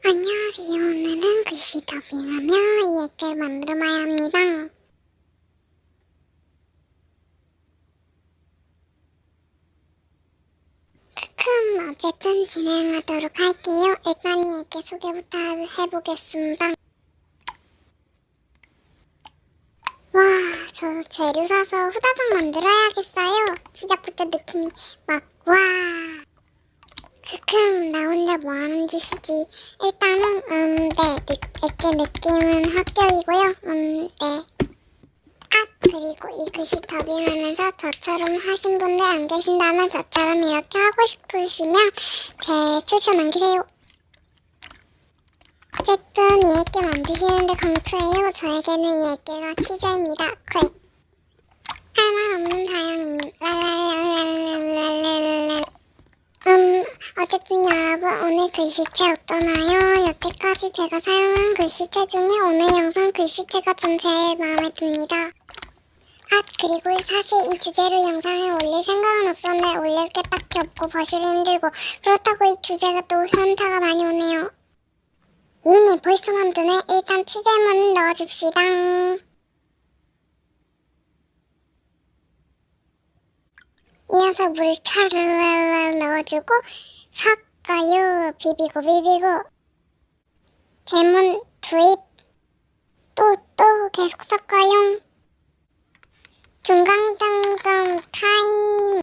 안녕하세요. 오늘은 글씨 더빙하며 이야기를 만들어봐야 합니다. 그럼 어쨌든 진행하도록 할게요. 일단 이야기 소개부터 해보겠습니다. 와, 저 재료 사서 후다닥 만들어야겠어요. 시작부터 느낌이 와. 나 혼자 뭐하는 짓이지. 일단은 네, 애께 느낌은 합격이고요. 네. 그리고 이 글씨 더빙하면서 저처럼 하신 분들 안 계신다면 저처럼 이렇게 하고 싶으시면 제 추천 남기세요. 어쨌든 이 액기 만드시는데 강추해요. 저에게는 이 액기가 취재입니다. 할 말 없는 다영입니다. 어쨌든 여러분, 오늘 글씨체 어떠나요? 여태까지 제가 사용한 글씨체 중에 오늘 영상 글씨체가 전 제일 마음에 듭니다. 그리고 사실 이 주제로 영상을 올릴 생각은 없었는데 올릴 게 딱히 없고 버시기 힘들고 그렇다고 이 주제가 또 현타가 많이 오네요. 벌써 만드네. 일단 치즈만은 넣어줍시다. 이어서 물 차르르르 넣어주고 섞어요. 비비고 레몬 투입 또 계속 섞어요. 중간점검 타임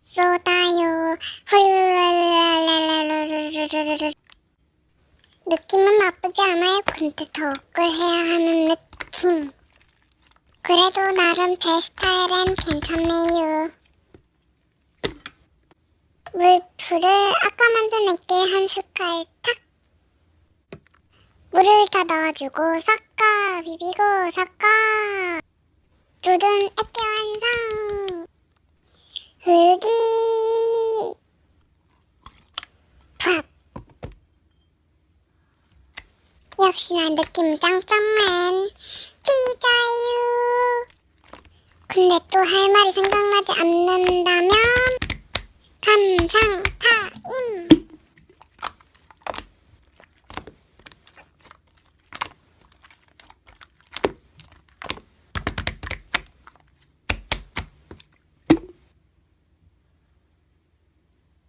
쏟아요. 훌랄랄랄랄랄랄랄랄. 느낌은 나쁘지 않아요. 근데 더 업글해야 하는 느낌. 그래도 나름 제 스타일엔 괜찮네요. 물풀을 아까 만든 액기에 한 숟갈 탁. 물을 다 넣어주고 섞어. 비비고 섞어. 두둔 액기 완성. 흙이 팍. 역시나 느낌 짱짱맨. 찢어요. 근데 또 할 말이 생각나지 않는다면 감상.